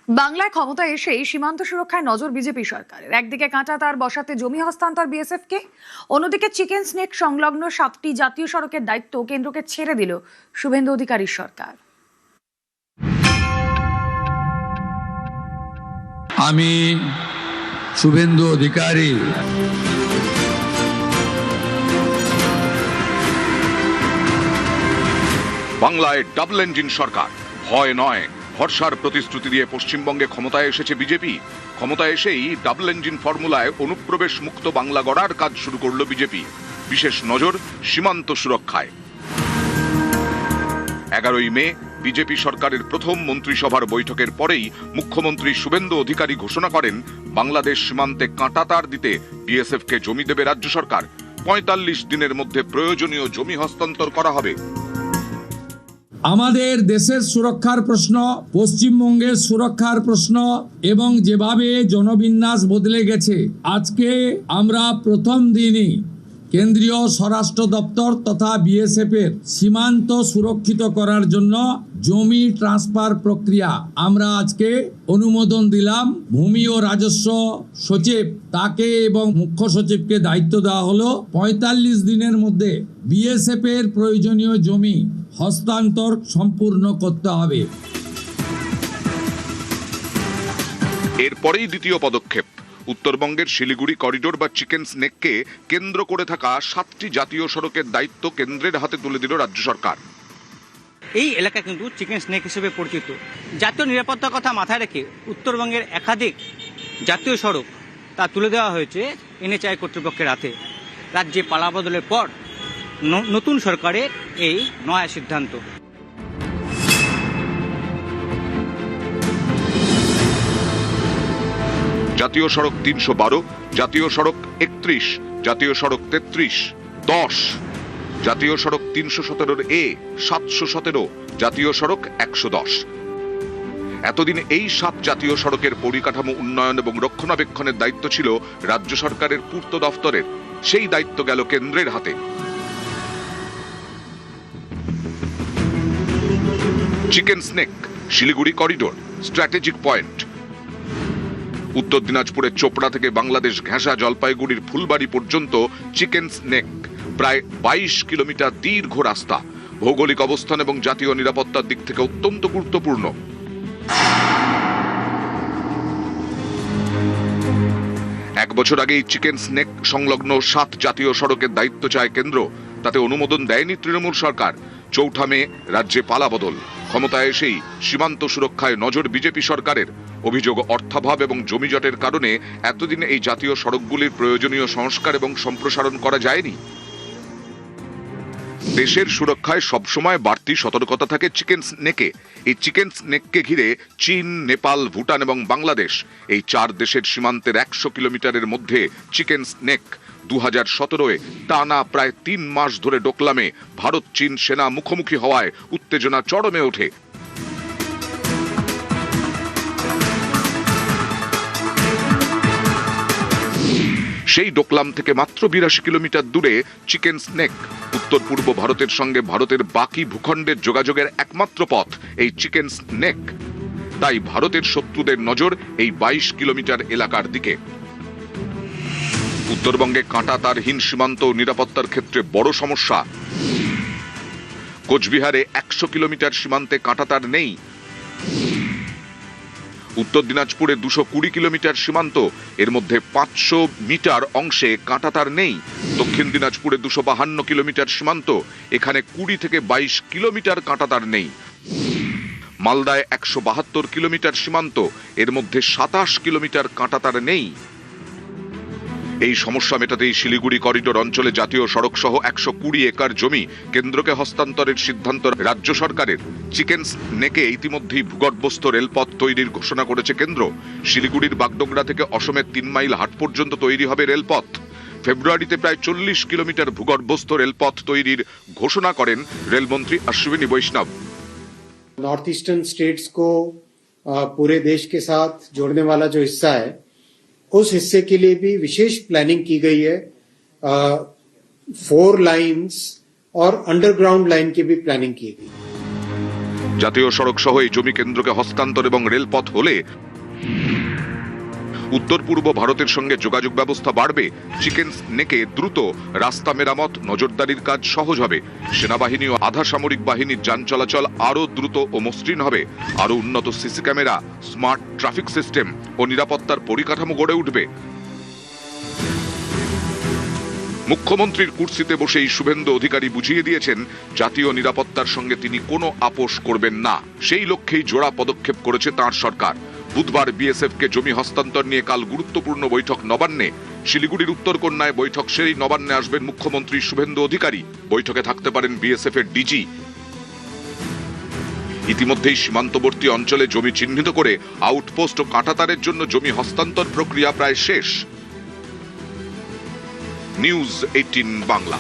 বাংলায় ক্ষমতা এসেই সীমান্ত সুরক্ষায় নজর বিজেপি সরকারের। একদিকে কাঁটাতার বসাতে জমি হস্তান্তর বিএসএফকে, অন্যদিকে চিকেন স্নেক সংলগ্ন 7টি জাতীয় সড়কের দায়িত্ব কেন্দ্রকে ছেড়ে দিল শুভেন্দু অধিকারীর সরকার। আমি শুভেন্দু অধিকারী বাংলায় ডাবল ইঞ্জিন সরকার, ভয় নয় ভরসার প্রতিশ্রুতি দিয়ে পশ্চিমবঙ্গে ক্ষমতায় এসেছে বিজেপি। ক্ষমতায় এসেই ডাবল ইঞ্জিন ফর্মুলায় অনুপ্রবেশ মুক্ত বাংলা গড়ার কাজ শুরু করল বিজেপি। বিশেষ নজর সীমান্ত সুরক্ষায়। 11ই মে বিজেপি সরকারের প্রথম মন্ত্রিসভার বৈঠকের পরেই মুখ্যমন্ত্রী শুভেন্দু অধিকারী ঘোষণা করেন বাংলাদেশ সীমান্তে কাঁটাতার দিতে বিএসএফকে জমি দেবে রাজ্য সরকার। 45 দিনের মধ্যে প্রয়োজনীয় জমি হস্তান্তর করা হবে। আমাদের দেশের সুরক্ষার প্রশ্ন, পশ্চিমবঙ্গের সুরক্ষার প্রশ্ন এবং যেভাবে জনবিন্যাস বদলে গেছে, আজকে আমরা প্রথম দিনই কেন্দ্রীয় স্বরাষ্ট্র দপ্তর তথা বিএসএফ এর সীমান্ত সুরক্ষিত করার জন্য জমি ট্রান্সফার প্রক্রিয়া আমরা আজকে অনুমোদন দিলাম। ভূমি ও রাজস্ব সচিব তাকে এবং মুখ্য সচিবকে দায়িত্ব দেওয়া হলো 45 দিনের মধ্যে বিএসএফ এর প্রয়োজনীয় জমি হস্তান্তর সম্পূর্ণ করতে হবে। এরপরেই দ্বিতীয় পদক্ষেপ, উত্তরবঙ্গের শিলিগুড়ি করিডোর বা চিকেন স্নেককে কেন্দ্র করে থাকা 7টি জাতীয় সড়কের দায়িত্ব কেন্দ্রের হাতে তুলে দিল রাজ্য সরকার। এই এলাকা কিন্তু চিকেন স্নেক হিসেবে পরিচিত। জাতীয় নিরাপত্তার কথা মাথায় রেখে উত্তরবঙ্গের একাধিক জাতীয় সড়ক তা তুলে দেওয়া হয়েছে এনএচআই কর্তৃপক্ষের হাতে। রাজ্যে পালাবদলের পর নতুন সরকারের এই নয়া সিদ্ধান্ত। জাতীয় সড়ক 312, জাতীয় সড়ক 31, জাতীয় সড়ক 33, 10, জাতীয় সড়ক 317 এ, 717, জাতীয় সড়ক 110। এতদিন এই 7 জাতীয় সড়কের পরিকাঠামো উন্নয়ন এবং রক্ষণাবেক্ষণের দায়িত্ব ছিল রাজ্য সরকারের পূর্ত দফতরের। সেই দায়িত্ব গেল কেন্দ্রের হাতে। Chicken snake, Siliguri corridor, strategic point. উত্তর দিনাজপুরের চোপড়া থেকে বাংলাদেশ ঘেঁষা জলপাইগুড়ির ফুলবাড়ি পর্যন্ত চিকেন স্নেক প্রায় 22 কিলোমিটার দীর্ঘ রাস্তা। ভৌগোলিক অবস্থান এবং জাতীয় নিরাপত্তার দিক থেকে অত্যন্ত গুরুত্বপূর্ণ। এক বছর আগেই চিকেন স্নেক সংলগ্ন 7 জাতীয় সড়কের দায়িত্ব চায় কেন্দ্র। তাতে অনুমোদন দেয়নি তৃণমূল সরকার। 4 মে রাজ্যে পালাবদল। ক্ষমতায় এসেই সীমান্ত সুরক্ষায় নজর বিজেপি সরকারের। অভিযোগ অর্থাভাব এবং জমিজটের কারণে এতদিন এই জাতীয় সড়কগুলির প্রয়োজনীয় সংস্কার এবং সম্প্রসারণ করা যায়নি। দেশের সুরক্ষায় সবসময় বাড়তি সতর্কতা থাকে চিকেন স্নেকে। এই চিকেন স্নেককে ঘিরে চীন, নেপাল, ভুটান এবং বাংলাদেশ, এই 4 দেশের সীমান্তের 100 কিলোমিটারের মধ্যে চিকেন স্নেক। 2017-এ টানা প্রায় 3 মাস ধরে ডোকলামে ভারত চীন সেনা মুখোমুখি হওয়ায় উত্তেজনা চরমে ওঠে। সেই ডোকলাম থেকে মাত্র 82 কিলোমিটার দূরে চিকেন স্নেক। উত্তর পূর্ব ভারতের সঙ্গে ভারতের বাকি ভূখণ্ডের যোগাযোগের একমাত্র পথ এই চিকেন স্নেক। তাই ভারতের শত্রুদের নজর এই 22 কিলোমিটার এলাকার দিকে। উত্তরবঙ্গে কাঁটাতারহীন সীমান্ত নিরাপত্তার ক্ষেত্রে বড় সমস্যা। কোচবিহারে 100 কিলোমিটার সীমান্তে কাঁটাতার নেই। উত্তর দিনাজপুরে 220 কিলোমিটার সীমান্ত, এর মধ্যে 500 মিটার অংশে কাঁটাতার নেই। দক্ষিণ দিনাজপুরে 252 কিলোমিটার সীমান্ত, এখানে 20 থেকে 22 কিলোমিটার কাঁটাতার নেই। মালদায় 172 কিলোমিটার সীমান্ত, এর মধ্যে 27 কিলোমিটার কাঁটাতার নেই। এই সমস্যা মেটাতেই শিলিগুড়ি করিডোর অঞ্চলে জাতীয় সড়ক সহ 120 একর জমি কেন্দ্রকে হস্তান্তরের সিদ্ধান্ত রাজ্য সরকারের। চিকেন স্নেকে ইতিমধ্যেই ভূগর্ভস্থ রেলপথ তৈরির ঘোষণা করেছে কেন্দ্র। শিলিগুড়ির বাগডোগরা থেকে অসমের 3 মাইল হাট পর্যন্ত তৈরি হবে রেলপথ। ফেব্রুয়ারিতে প্রায় 40 কিলোমিটার ভূগর্ভস্থ রেলপথ তৈরির ঘোষণা করেন রেলমন্ত্রী অশ্বিনী বৈষ্ণব। नॉर्थ ईस्टर्न स्टेट्स को पूरे देश के साथ जोड़ने वाला जो हिस्सा है, उस हिस्से के लिए भी विशेष प्लानिंग की गई है। 4 लाइंस और अंडरग्राउंड लाइन की भी प्लानिंग की गई। জাতীয় সড়ক সহ এই জমি কেন্দ্রকে হস্তান্তর এবং রেলপথ হলে উত্তর পূর্ব ভারতের সঙ্গে যোগাযোগ ব্যবস্থা বাড়বে। চিকেন্স নেকে দ্রুত রাস্তা মেরামত, নজরদারির কাজ সহজ হবে। সেনাবাহিনী ও আধা সামরিক বাহিনীর যান চলাচল আরও দ্রুত ও মসৃণ হবে। আরও উন্নত CC camera, smart traffic system ও নিরাপত্তার পরিকাঠামো গড়ে উঠবে। মুখ্যমন্ত্রীর কুর্সিতে বসেই শুভেন্দু অধিকারী বুঝিয়ে দিয়েছেন জাতীয় নিরাপত্তার সঙ্গে তিনি কোনো আপোষ করবেন না। সেই লক্ষ্যেই জোড়া পদক্ষেপ করেছে তাঁর সরকার। বুধবার বিএসএফকে জমি হস্তান্তর নিয়ে কাল গুরুত্বপূর্ণ বৈঠক নবান্নে। শিলিগুড়ির উত্তরকন্যায় বৈঠক সেরেই নবান্নে আসবেন মুখ্যমন্ত্রী শুভেন্দু অধিকারী। বৈঠকে থাকতে পারেন বিএসএফ এর ডিজি। ইতিমধ্যেই সীমান্তবর্তী অঞ্চলে জমি চিহ্নিত করে আউটপোস্ট ও কাঁটাতারের জন্য জমি হস্তান্তর প্রক্রিয়া প্রায় শেষ। নিউজ 18 বাংলা।